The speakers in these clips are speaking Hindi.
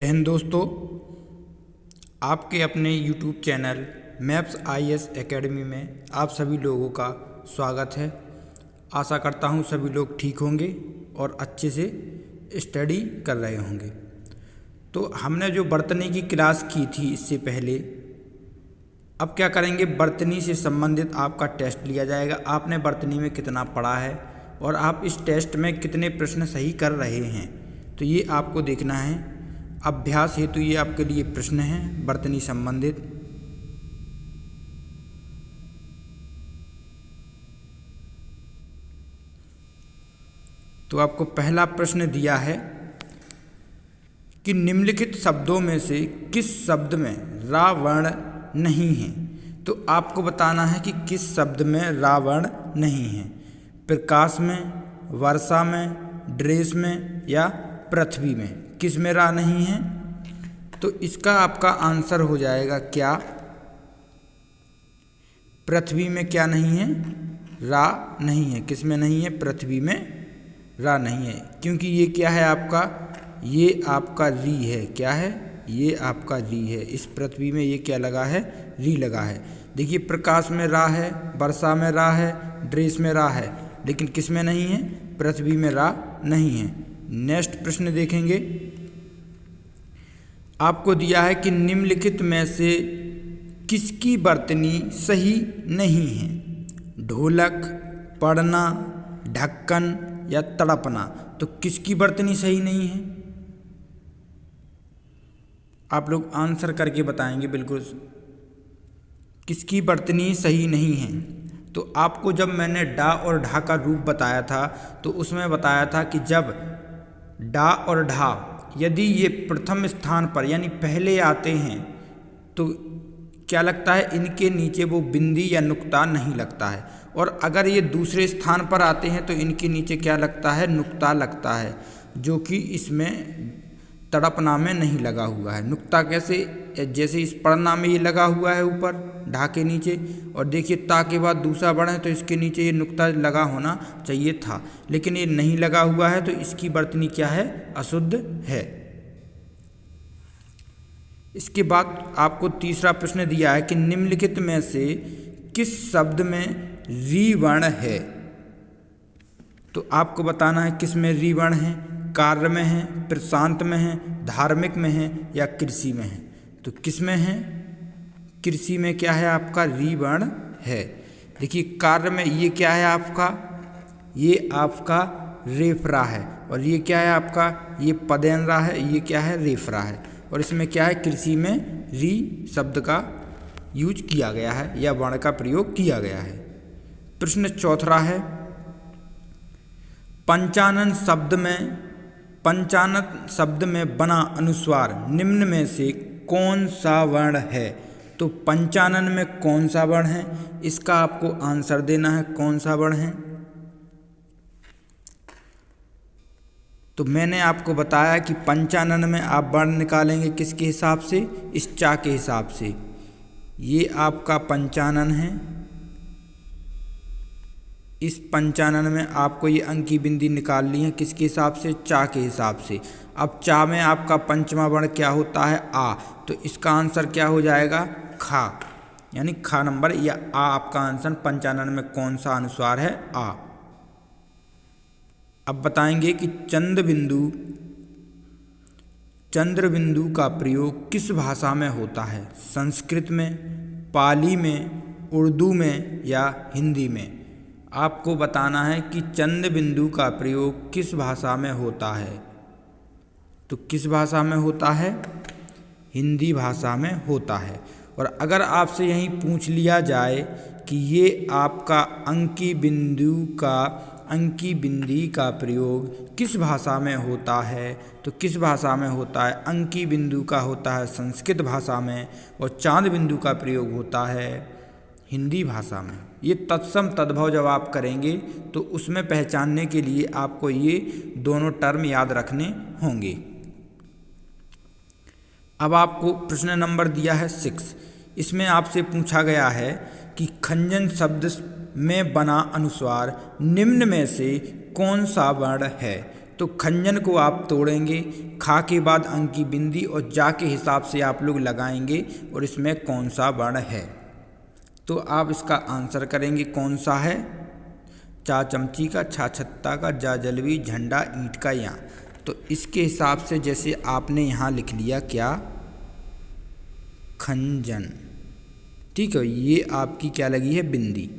हिंद दोस्तों, आपके अपने YouTube channel maps IAS academy में आप सभी लोगों का स्वागत है। आशा करता हूँ सभी लोग ठीक होंगे और अच्छे से स्टडी कर रहे होंगे। तो हमने जो बर्तनी की क्लास की थी इससे पहले, अब क्या करेंगे, बर्तनी से संबंधित आपका टेस्ट लिया जाएगा। आपने बर्तनी में कितना पढ़ा है और आप इस टेस्ट में कितने प्रश्न सही कर रहे हैं, तो ये आपको देखना है। अभ्यास हेतु ये आपके लिए प्रश्न हैं बर्तनी संबंधित। तो आपको पहला प्रश्न दिया है कि निम्नलिखित शब्दों में से किस शब्द में रा वर्ण नहीं है। तो आपको बताना है कि किस शब्द में रा वर्ण नहीं है। प्रकाश में, वर्षा में, ड्रेस में या पृथ्वी में, किस में रा नहीं है? तो इसका आपका आंसर हो जाएगा क्या? पृथ्वी में क्या नहीं है? रा नहीं है। किस में नहीं है? पृथ्वी में रा नहीं है, क्योंकि ये क्या है आपका, ये आपका री है। क्या है? ये आपका री है। इस पृथ्वी में ये क्या लगा है? री लगा है। देखिए, प्रकाश में रा है, वर्षा में रा है, ड्रेस में रा है, लेकिन किस में नहीं है? पृथ्वी में रा नहीं है। नेक्स्ट प्रश्न देखेंगे। आपको दिया है कि निम्नलिखित में से किसकी बर्तनी सही नहीं है? ढोलक, पढ़ना, ढक्कन या तड़पना। तो किसकी बर्तनी सही नहीं है? आप लोग आंसर करके बताएंगे बिल्कुल। किसकी बर्तनी सही नहीं है? तो आपको जब मैंने डा और ढा का रूप बताया था, तो उसमें बताया था कि जब डा और ढा यदि ये प्रथम स्थान पर यानी पहले आते हैं तो क्या लगता है, इनके नीचे वो बिंदी या नुक्ता नहीं लगता है। और अगर ये दूसरे स्थान पर आते हैं तो इनके नीचे क्या लगता है? नुक्ता लगता है, जो कि इसमें तड़पना में नहीं लगा हुआ है। नुक्ता कैसे? जैसे इस पढ़ना में ये लगा हुआ है ऊपर ढा के नीचे, और देखिए ता के बाद दूसरा वर्ण है तो इसके नीचे ये नुक्ता लगा होना चाहिए था, लेकिन ये नहीं लगा हुआ है, तो इसकी बर्तनी क्या है? अशुद्ध है। इसके बाद आपको तीसरा प्रश्न दिया है कि निम्नलिखित में से किस शब्द में री वर्ण है? तो आपको बताना है किस में री वर्ण है। कार्य में है, प्रशांत में है, धार्मिक में है या कृषि में है। तो किस में है? कृषि में क्या है आपका? री वर्ण है। देखिए, कार्य में ये क्या है आपका? ये आपका रेफरा है। और ये क्या है आपका? ये पदेनरा है। ये क्या है? रेफरा है। और इसमें क्या है? कृषि में री शब्द का यूज किया गया है या वर्ण का प्रयोग किया गया है। प्रश्न चौथा है, पंचानन शब्द में बना अनुस्वार निम्न में से कौन सा वर्ण है? तो पंचानन में कौन सा वर्ण है, इसका आपको आंसर देना है। कौन सा वर्ण है? तो मैंने आपको बताया कि पंचानन में आप वर्ण निकालेंगे किसके हिसाब से? इस चा के हिसाब से। ये आपका पंचानन है। इस पंचानन में आपको ये अंकी बिंदी निकाल ली है किसके हिसाब से? चा के हिसाब से। अब चा में आपका पंचमा वर्ण क्या होता है? आ। तो इसका आंसर क्या हो जाएगा? खा, यानी खा नंबर या आ आपका आंसर। पंचानन में कौन सा अनुस्वार है? आ। अब बताएंगे कि चंद्र बिंदु का प्रयोग किस भाषा में होता है? संस्कृत में, पाली में, उर्दू में या हिंदी में? आपको बताना है कि चंद्र बिंदु का प्रयोग किस भाषा में होता है। तो किस भाषा में होता है? हिंदी भाषा में होता है। और अगर आपसे यहीं पूछ लिया जाए कि ये आपका अंकी बिंदी का प्रयोग किस भाषा में होता है, तो किस भाषा में होता है? अंकी बिंदु का होता है संस्कृत भाषा में, और चांद बिंदु का प्रयोग होता है हिंदी भाषा में। ये तत्सम तद्भव जब आप करेंगे तो उसमें पहचानने के लिए आपको ये दोनों टर्म याद रखने होंगे। अब आपको प्रश्न नंबर दिया है 6। इसमें आपसे पूछा गया है कि खंजन शब्द में बना अनुस्वार निम्न में से कौन सा वर्ण है? तो खंजन को आप तोड़ेंगे, खा के बाद अंक की बिंदी और जा के हिसाब से आप लोग लगाएंगे और इसमें कौन सा वर्ण है। तो आप इसका आंसर करेंगे कौन सा है, चा चमची का, छा छत्ता का, जा जलवी, झंडा ईंट का या। तो इसके हिसाब से जैसे आपने यहाँ लिख लिया क्या, खंजन। ठीक है, ये आपकी क्या लगी है, बिंदी।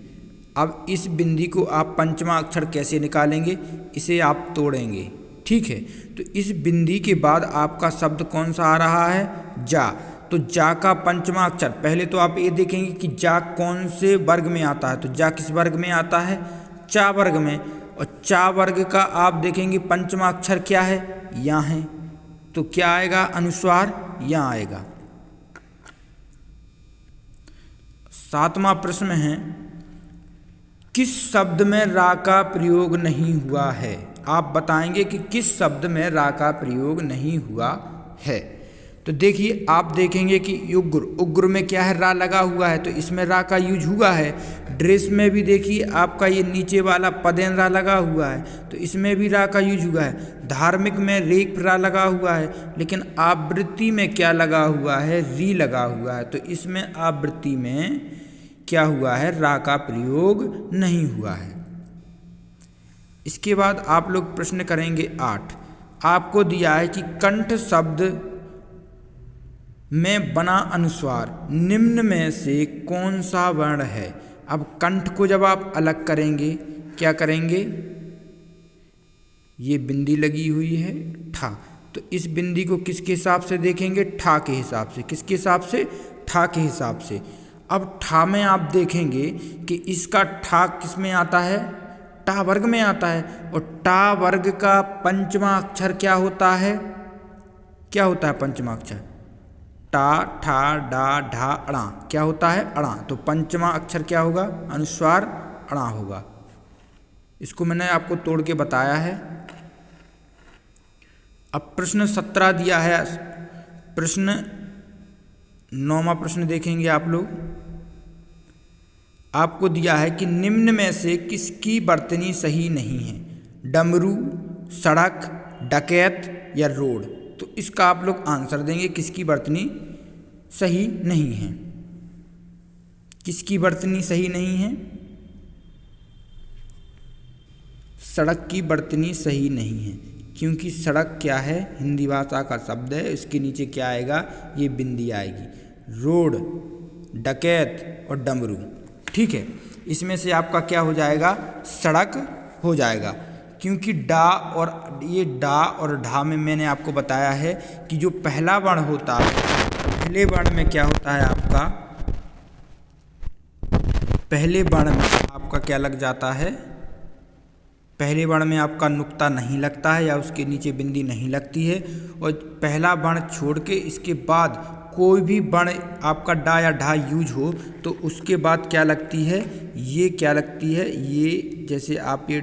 अब इस बिंदी को आप पंचमा अक्षर कैसे निकालेंगे, इसे आप तोड़ेंगे। ठीक है, तो इस बिंदी के बाद आपका शब्द कौन सा आ रहा है, जा। तो जा का पंचमा अक्षर, पहले तो आप ये देखेंगे कि जा कौन से वर्ग में आता है। तो जा किस वर्ग में आता है, चा वर्ग में। और चा वर्ग का आप देखेंगे पंचमा अक्षर क्या है, या है। तो क्या आएगा, अनुस्वार या आएगा। 7वां प्रश्न है, किस शब्द में रा का प्रयोग नहीं हुआ है। आप बताएंगे कि किस शब्द में रा का प्रयोग नहीं हुआ है। तो देखिए, आप देखेंगे कि उग्र, उग्र में क्या है, रा लगा हुआ है, तो इसमें रा का यूज हुआ है। ड्रेस में भी देखिए आपका ये नीचे वाला पदेन रा लगा हुआ है, तो इसमें भी रा का यूज हुआ है। धार्मिक में रेप रा लगा हुआ है, लेकिन आवृत्ति में क्या लगा हुआ है, री लगा हुआ है। तो इसमें आवृत्ति में क्या हुआ है, रा का प्रयोग नहीं हुआ है। इसके बाद आप लोग प्रश्न करेंगे 8। आपको दिया है कि कंठ शब्द में बना अनुस्वार निम्न में से कौन सा वर्ण है। अब कंठ को जब आप अलग करेंगे, क्या करेंगे, ये बिंदी लगी हुई है ठा, तो इस बिंदी को किसके हिसाब से देखेंगे, ठा के हिसाब से। किसके हिसाब से, ठा के हिसाब से। अब ठा में आप देखेंगे कि इसका ठा किस में आता है, टा वर्ग में आता है। और टा वर्ग का पंचमा अक्षर क्या होता है, क्या होता है पंचमा अक्षर, टा, ठा, डा, ढा, अणा, क्या होता है, अणा। तो पंचमा अक्षर क्या होगा, अनुस्वार अणा होगा। इसको मैंने आपको तोड़ के बताया है। अब प्रश्न 17 दिया है, प्रश्न 9वां प्रश्न देखेंगे आप लोग। आपको दिया है कि निम्न में से किसकी वर्तनी सही नहीं है, डमरू, सड़क, डकैत या रोड। तो इसका आप लोग आंसर देंगे किसकी वर्तनी सही नहीं है, किसकी वर्तनी सही नहीं है, सड़क की वर्तनी सही नहीं है। क्योंकि सड़क क्या है, हिंदी भाषा का शब्द है, इसके नीचे क्या आएगा, ये बिंदी आएगी। रोड, डकैत और डमरू, ठीक है, इसमें से आपका क्या हो जाएगा, सड़क हो जाएगा। क्योंकि डा और ये डा और ढा में मैंने आपको बताया है कि जो पहला वर्ण होता है, पहले वर्ण में क्या होता है आपका, पहले वर्ण में आपका क्या लग जाता है, पहले वर्ण में आपका नुक्ता नहीं लगता है या उसके नीचे बिंदी नहीं लगती है। और पहला वर्ण छोड़ के इसके बाद कोई भी वर्ण आपका डा या ढा यूज हो तो उसके बाद क्या लगती है, ये क्या लगती है, ये जैसे आप ये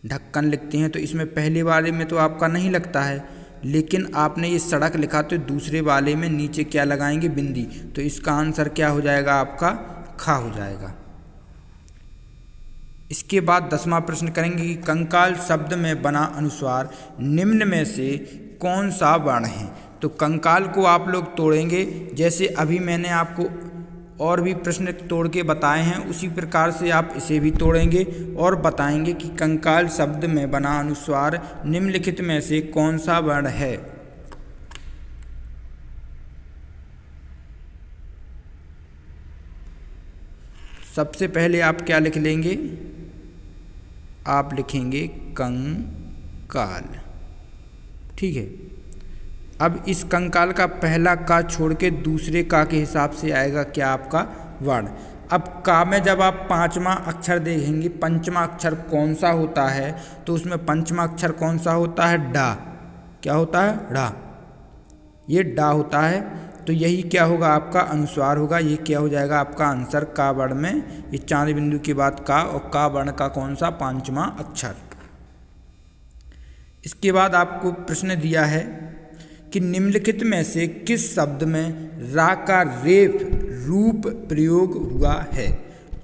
ढक्कन लिखते हैं तो इसमें पहले वाले में तो आपका नहीं लगता है, लेकिन आपने ये सड़क लिखा तो दूसरे वाले में नीचे क्या लगाएंगे, बिंदी। तो इसका आंसर क्या हो जाएगा आपका, खा हो जाएगा। इसके बाद 10वां प्रश्न करेंगे कि कंकाल शब्द में बना अनुस्वार निम्न में से कौन सा वर्ण है। तो कंकाल को आप लोग तोड़ेंगे, जैसे अभी मैंने आपको और भी प्रश्न तोड़ के बताए हैं, उसी प्रकार से आप इसे भी तोड़ेंगे और बताएंगे कि कंकाल शब्द में बना अनुस्वार निम्नलिखित में से कौन सा वर्ण है। सबसे पहले आप क्या लिख लेंगे, आप लिखेंगे कंकाल, ठीक है। अब इस कंकाल का पहला का छोड़ के दूसरे का के हिसाब से आएगा क्या आपका वर्ण। अब का में जब आप पांचवा अक्षर देखेंगे, पंचमा अक्षर कौन सा होता है, तो उसमें पंचमा अक्षर कौन सा होता है, डा। क्या होता है, डा, ये डा होता है। तो यही क्या होगा, आपका अनुस्वार होगा। ये क्या हो जाएगा आपका आंसर, का वर्ण में ये चांद बिंदु के बाद का, और का वर्ण का कौन सा, पांचवा अक्षर। इसके बाद आपको प्रश्न दिया है कि निम्नलिखित में से किस शब्द में रा का रेफ रूप प्रयोग हुआ है।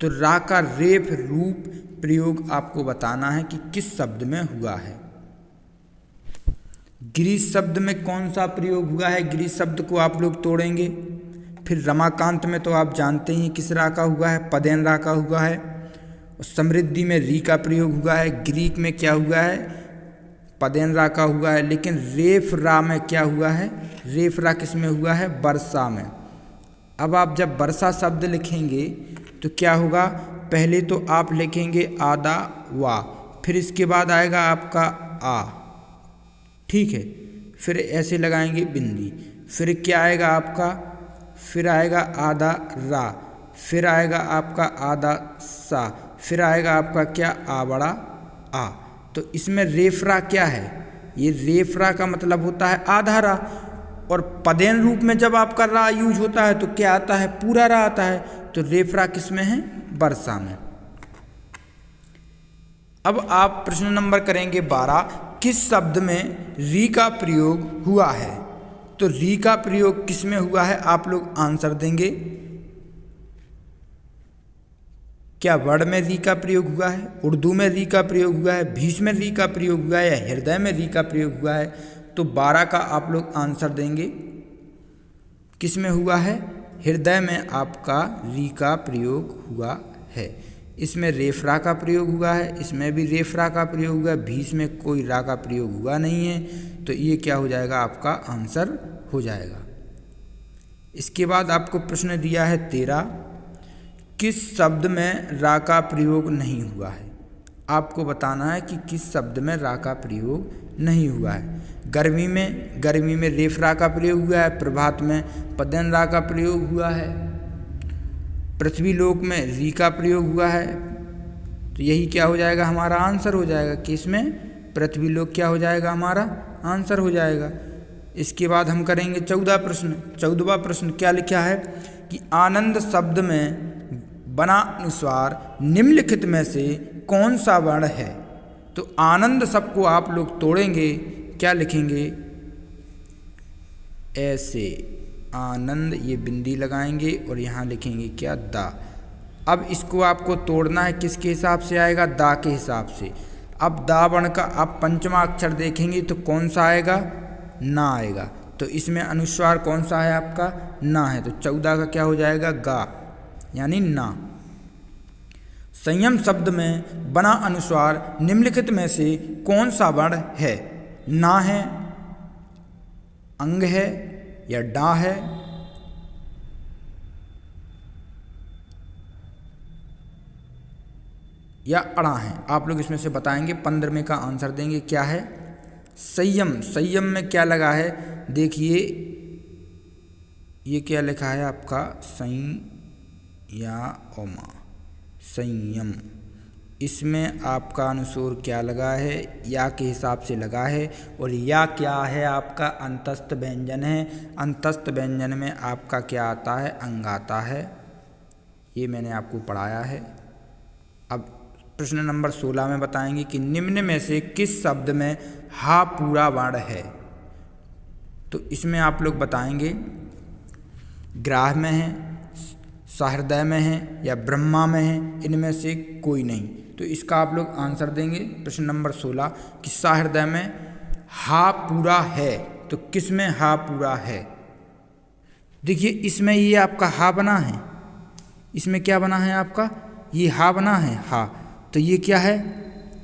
तो रा का रेफ रूप प्रयोग आपको बताना है कि किस शब्द में हुआ है। गिरीश शब्द में कौन सा प्रयोग हुआ है, गिरीश शब्द को आप लोग तोड़ेंगे। फिर रमाकांत में तो आप जानते ही किस रा का हुआ है, पदेन रा का हुआ है। और समृद्धि में री का प्रयोग हुआ है। ग्रीक में क्या हुआ है, पदेन रा का हुआ है। लेकिन रेफ रा में क्या हुआ है, रेफ रा किस में हुआ है, वर्षा में। अब आप जब वर्षा शब्द लिखेंगे तो क्या होगा, पहले तो आप लिखेंगे आदा वा, फिर इसके बाद आएगा आपका आ, ठीक है। फिर ऐसे लगाएंगे बिंदी, फिर क्या आएगा आपका, फिर आएगा आधा रा, फिर आएगा आपका आधा सा, फिर आएगा आपका क्या, आ बड़ा आ। तो इसमें रेफरा क्या है, ये रेफरा का मतलब होता है आधा रा। और पदेन रूप में जब आपका रा यूज होता है तो क्या आता है, पूरा रा आता है। तो रेफरा किस में है, वर्षा में। अब आप प्रश्न नंबर करेंगे 12, किस शब्द में री का प्रयोग हुआ है। तो री का प्रयोग किस में हुआ है, आप लोग आंसर देंगे। क्या वर्ण में री का प्रयोग हुआ है, उर्दू में री का प्रयोग हुआ है, भीष्म में री का प्रयोग हुआ है, या हृदय में री का प्रयोग हुआ है। तो 12 का आप लोग आंसर देंगे, किस में हुआ है, हृदय में आपका री का प्रयोग हुआ है। इसमें रेफरा का प्रयोग हुआ है, इसमें भी रेफरा का प्रयोग हुआ है, भीष्म में कोई रा का प्रयोग हुआ नहीं है। तो ये क्या हो जाएगा, आपका आंसर हो जाएगा। इसके बाद आपको प्रश्न दिया है 13, किस शब्द में रा का प्रयोग नहीं हुआ है। आपको बताना है कि किस शब्द में रा का प्रयोग नहीं हुआ है। गर्मी में रेफरा का प्रयोग हुआ है, प्रभात में पदेन रा का प्रयोग हुआ है, पृथ्वी लोक में री का प्रयोग हुआ है। तो यही क्या हो जाएगा, हमारा आंसर हो जाएगा कि इसमें पृथ्वी लोक क्या हो जाएगा, हमारा आंसर हो जाएगा। इसके बाद हम करेंगे 14 प्रश्न। 14वां प्रश्न क्या लिखा है कि आनंद शब्द में बना अनुस्वार निम्नलिखित में से कौन सा वर्ण है। तो आनंद शब्द को आप लोग तोड़ेंगे, क्या लिखेंगे, ऐसे आनंद, ये बिंदी लगाएंगे और यहाँ लिखेंगे क्या, दा। अब इसको आपको तोड़ना है, किसके हिसाब से आएगा, दा के हिसाब से। अब दा वर्ण का आप पंचमा अक्षर देखेंगे तो कौन सा आएगा, ना आएगा। तो इसमें अनुस्वार कौन सा है आपका, ना है। तो 14 का क्या हो जाएगा, गा, यानी ना। संयम शब्द में बना अनुस्वार निम्नलिखित में से कौन सा वर्ण है। ना है, अंग है, या डा है, या अड़ा है। आप लोग इसमें से बताएंगे, 15वें का आंसर देंगे। क्या है, संयम। संयम में क्या लगा है, देखिए ये क्या लिखा है आपका, सई या ओमा, संयम। इसमें आपका अनुस्वार क्या लगा है, या के हिसाब से लगा है। और या क्या है, आपका अंतस्थ व्यंजन है। अंतस्थ व्यंजन में आपका क्या आता है, अंग आता है। ये मैंने आपको पढ़ाया है। अब प्रश्न नंबर 16 में बताएंगे कि निम्न में से किस शब्द में हा पूरा वर्ण है। तो इसमें आप लोग बताएंगे, ग्राह में है, सहृदय में है, या ब्रह्मा में है, इनमें से कोई नहीं। तो इसका आप लोग आंसर देंगे प्रश्न नंबर 16 कि सहृदय में हा पूरा है। तो किस में हा पूरा है, देखिए इसमें ये आपका हा बना है, इसमें क्या बना है आपका, ये हा बना है, हा। तो ये क्या है,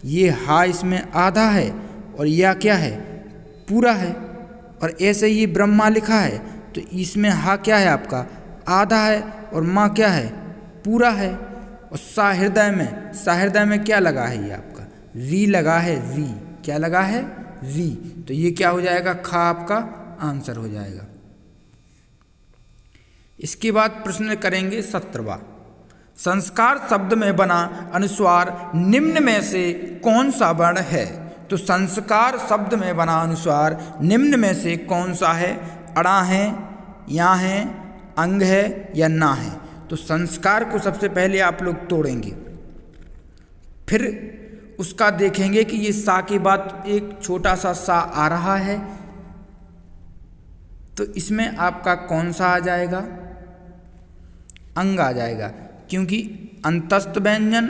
ये हा इसमें आधा है, और यह क्या है, पूरा है। और ऐसे ही ब्रह्मा लिखा है, तो इसमें हा क्या है आपका, आधा है, और माँ क्या है, पूरा है। और सहृदय में क्या लगा है, ये आपका री लगा है, री क्या लगा है, री। तो ये क्या हो जाएगा, खा आपका आंसर हो जाएगा। इसके बाद प्रश्न करेंगे 17वां, संस्कार शब्द में बना अनुस्वार निम्न में से कौन सा वर्ण है। तो संस्कार शब्द में बना अनुस्वार निम्न में से कौन सा है, अड़ा है, या है, अंग है, या ना है। तो संस्कार को सबसे पहले आप लोग तोड़ेंगे, फिर उसका देखेंगे कि ये सा के बाद एक छोटा सा सा आ रहा है, तो इसमें आपका कौन सा आ जाएगा, अंग आ जाएगा। क्योंकि अंतस्थ व्यंजन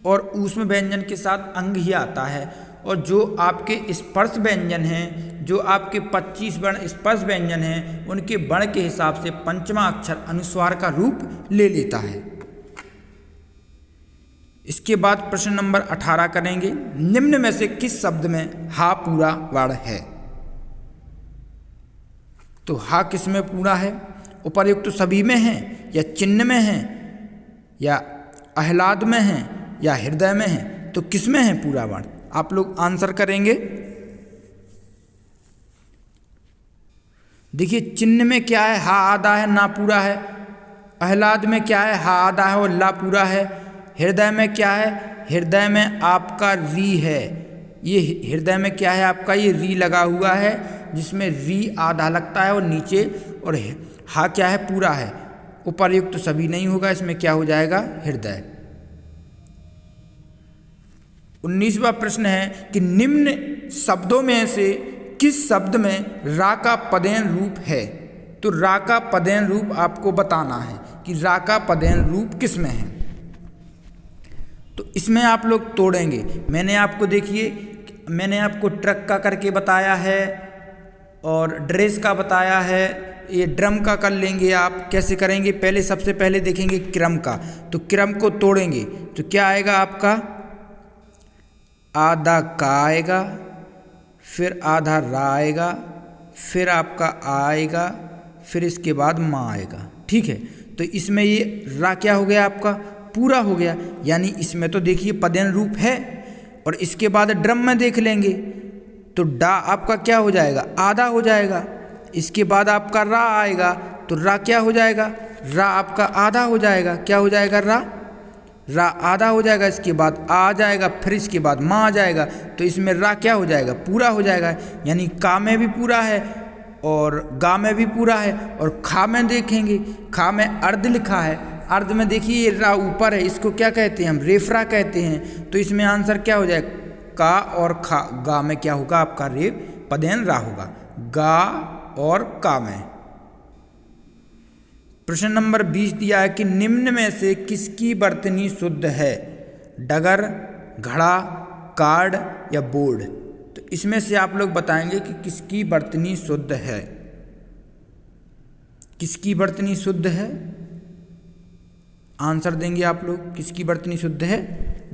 और ऊष्म व्यंजन के साथ अंग ही आता है, और जो आपके स्पर्श व्यंजन हैं, जो आपके 25 वर्ण स्पर्श व्यंजन हैं, उनके वर्ण के हिसाब से पंचमा अक्षर अनुस्वार का रूप ले लेता है। इसके बाद प्रश्न नंबर 18 करेंगे, निम्न में से किस शब्द में हा पूरा वर्ण है? तो हा किस में पूरा है? उपर्युक्त तो सभी में है, या चिन्ह में है, या आह्लाद में है, या हृदय में है? तो किस में है पूरा वर्ण? आप लोग आंसर करेंगे। देखिए चिन्ह में क्या है, हा आधा है ना पूरा है। आह्लाद में क्या है, हा आधा है और ला पूरा है। हृदय में क्या है, हृदय में आपका री है। ये हृदय में क्या है आपका, ये री लगा हुआ है, जिसमें री आधा लगता है और नीचे, और हा क्या है पूरा है। उपर्युक्त तो सभी नहीं होगा, इसमें क्या हो जाएगा हृदय। 19वां प्रश्न है कि निम्न शब्दों में से किस शब्द में रा का पदेन रूप है? तो रा का पदेन रूप आपको बताना है कि रा का पदेन रूप किस में है। तो इसमें आप लोग तोड़ेंगे। मैंने आपको ट्रक का करके बताया है और ड्रेस का बताया है, ये ड्रम का कर लेंगे। आप कैसे करेंगे, पहले सबसे पहले देखेंगे क्रम का। तो क्रम को तोड़ेंगे तो क्या आएगा आपका, आधा का आएगा, फिर आधा रा आएगा, फिर आपका आ आएगा, फिर इसके बाद माँ आएगा। ठीक है, तो इसमें ये रा क्या हो गया आपका, पूरा हो गया। यानी इसमें तो देखिए पदेन रूप है। और इसके बाद ड्रम में देख लेंगे तो डा आपका क्या हो जाएगा, आधा हो जाएगा। इसके बाद आपका रा आएगा तो रा क्या हो जाएगा, रा आपका आधा हो जाएगा। क्या हो जाएगा, रा आधा हो जाएगा। इसके बाद आ जाएगा, फिर इसके बाद माँ आ जाएगा। तो इसमें रा क्या हो जाएगा, पूरा हो जाएगा। यानी का में भी पूरा है और गा में भी पूरा है। और खा में देखेंगे, खा में अर्ध लिखा है। अर्ध में देखिए ये रा ऊपर है, इसको क्या कहते हैं हम, रेफरा कहते हैं। तो इसमें आंसर क्या हो जाएगा, का और खा। गा में क्या होगा आपका, रेफ पदेन रा होगा, गा और का में। प्रश्न नंबर 20 दिया है कि निम्न में से किसकी वर्तनी शुद्ध है? डगर, घड़ा, कार्ड या बोर्ड? तो इसमें से आप लोग बताएंगे कि किसकी वर्तनी शुद्ध है। किसकी वर्तनी शुद्ध है, आंसर देंगे आप लोग। किसकी वर्तनी शुद्ध है,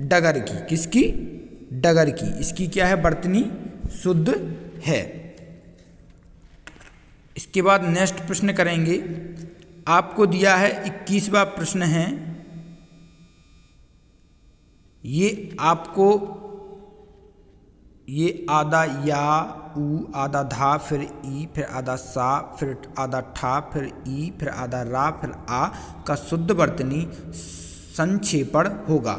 डगर की। किसकी, डगर की। इसकी क्या है, वर्तनी शुद्ध है। इसके बाद नेक्स्ट प्रश्न करेंगे। आपको दिया है 21वां प्रश्न है। ये आपको ये आधा या, ऊ, आधा धा, फिर ई, फिर आधा सा, फिर आधा ठा, फिर ई, फिर आधा रा, फिर आ का शुद्ध वर्तनी संक्षेपण होगा।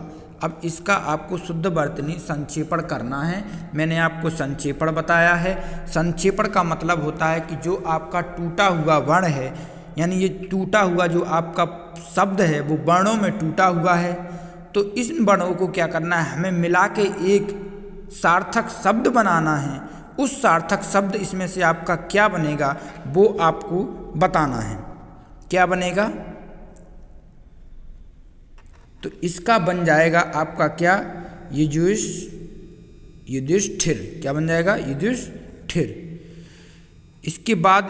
अब इसका आपको शुद्ध वर्तनी संक्षेपण करना है। मैंने आपको संक्षेपण बताया है। संक्षेपण का मतलब होता है कि जो आपका टूटा हुआ वर्ण है, यानी ये टूटा हुआ जो आपका शब्द है वो वर्णों में टूटा हुआ है, तो इन वर्णों को क्या करना है, हमें मिला के एक सार्थक शब्द बनाना है। उस सार्थक शब्द इसमें से आपका क्या बनेगा वो आपको बताना है। क्या बनेगा, तो इसका बन जाएगा आपका क्या, युधिष्ठिर। क्या बन जाएगा, युधिष्ठिर। इसके बाद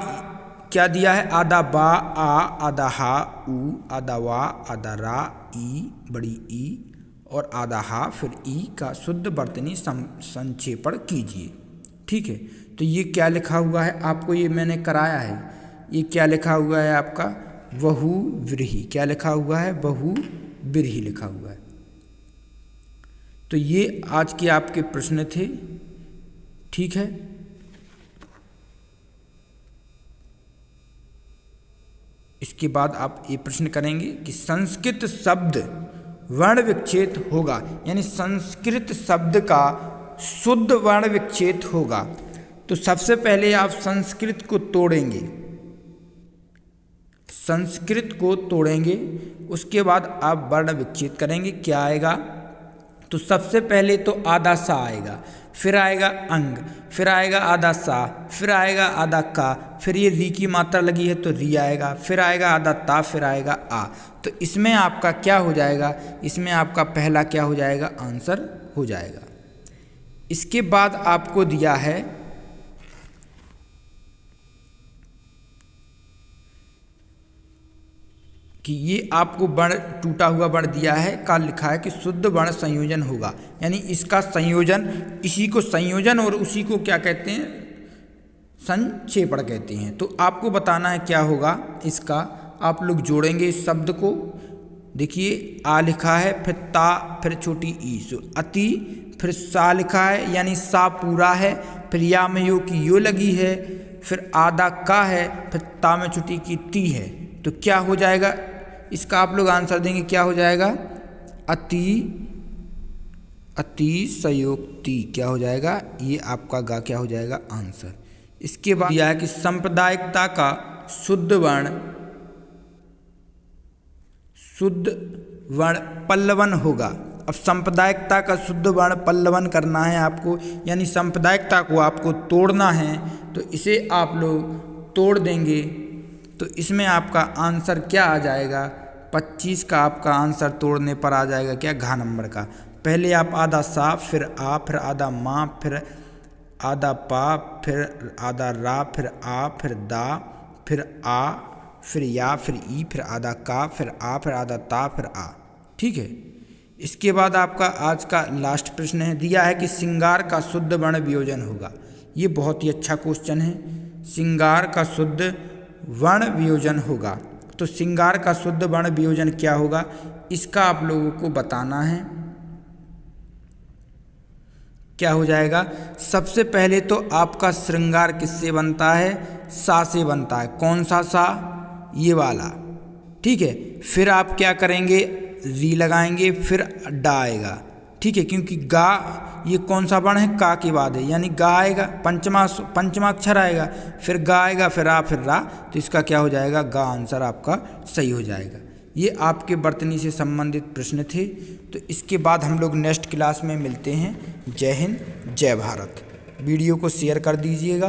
क्या दिया है, आधा बा, आ, आधा हा, ऊ, आधा वा, आधा रा, ई, बड़ी ई और आधा हा, फिर ई का शुद्ध वर्तनी संक्षेपण कीजिए। ठीक है, तो ये क्या लिखा हुआ है आपको, ये मैंने कराया है। ये क्या लिखा हुआ है आपका, बहु व्रीहि। क्या लिखा हुआ है, बहु व्रीहि लिखा हुआ है। तो ये आज के आपके प्रश्न थे। ठीक है, इसके बाद आप ये प्रश्न करेंगे कि संस्कृत शब्द वर्ण विच्छेद होगा, यानी संस्कृत शब्द का शुद्ध वर्ण विच्छेद होगा। तो सबसे पहले आप संस्कृत को तोड़ेंगे, संस्कृत को तोड़ेंगे, उसके बाद आप वर्ण विच्छेद करेंगे। क्या आएगा, तो सबसे पहले तो आधा सा आएगा, फिर आएगा अंग, फिर आएगा आधा सा, फिर आएगा आधा का, फिर ये री की मात्रा लगी है तो री आएगा, फिर आएगा आधा ता, फिर आएगा आ। तो इसमें आपका क्या हो जाएगा, इसमें आपका पहला क्या हो जाएगा, आंसर हो जाएगा। इसके बाद आपको दिया है कि ये आपको वर्ण टूटा हुआ वर्ण दिया है का लिखा है कि शुद्ध वर्ण संयोजन होगा, यानी इसका संयोजन, इसी को संयोजन और उसी को क्या कहते हैं, संक्षेपण कहते हैं। तो आपको बताना है क्या होगा इसका। आप लोग जोड़ेंगे इस शब्द को। देखिए आ लिखा है, फिर ता, फिर छोटी ई, सो अति, फिर सा लिखा है यानी सा पूरा है, फिर या में यो की यो लगी है, फिर आधा का है, फिर ता में छोटी की ती है। तो क्या हो जाएगा इसका, आप लोग आंसर देंगे क्या हो जाएगा, अतिशयोक्ति क्या हो जाएगा, ये आपका गा क्या हो जाएगा आंसर। इसके बाद दिया है कि सांप्रदायिकता का शुद्ध वर्ण पल्लवन होगा। अब सांप्रदायिकता का शुद्ध वर्ण पल्लवन करना है आपको, यानी सांप्रदायिकता को आपको तोड़ना है। तो इसे आप लोग तोड़ देंगे तो इसमें आपका आंसर क्या आ जाएगा, 25 का आपका आंसर तोड़ने पर आ जाएगा क्या, घ नंबर का। पहले आप आधा सा, फिर आ, फिर आधा माँ, फिर आधा पा, फिर आधा रा, फिर आ, फिर दा, फिर आ, फिर या, फिर ई, फिर आधा का, फिर आ, फिर आधा ता, फिर आ। ठीक है। इसके बाद आपका आज का लास्ट प्रश्न है, दिया है कि श्रृंगार का शुद्ध वर्ण वियोजन होगा। ये बहुत ही अच्छा क्वेश्चन है। श्रृंगार का शुद्ध वर्ण वियोजन होगा। तो श्रृंगार का शुद्ध वर्ण वियोजन क्या होगा, इसका आप लोगों को बताना है। क्या हो जाएगा, सबसे पहले तो आपका श्रृंगार किससे बनता है, सा से बनता है। कौन सा सा, ये वाला। ठीक है। फिर आप क्या करेंगे, री लगाएंगे, फिर डा आएगा। ठीक है, क्योंकि गा ये कौन सा वर्ण है, का के बाद है, यानी गा आएगा, पंचमा अक्षर आएगा, फिर गा आएगा, फिर आ, फिर रा। तो इसका क्या हो जाएगा, गा आंसर आपका सही हो जाएगा। ये आपके वर्तनी से संबंधित प्रश्न थे। तो इसके बाद हम लोग नेक्स्ट क्लास में मिलते हैं। जय हिंद, जय भारत। वीडियो को शेयर कर दीजिएगा।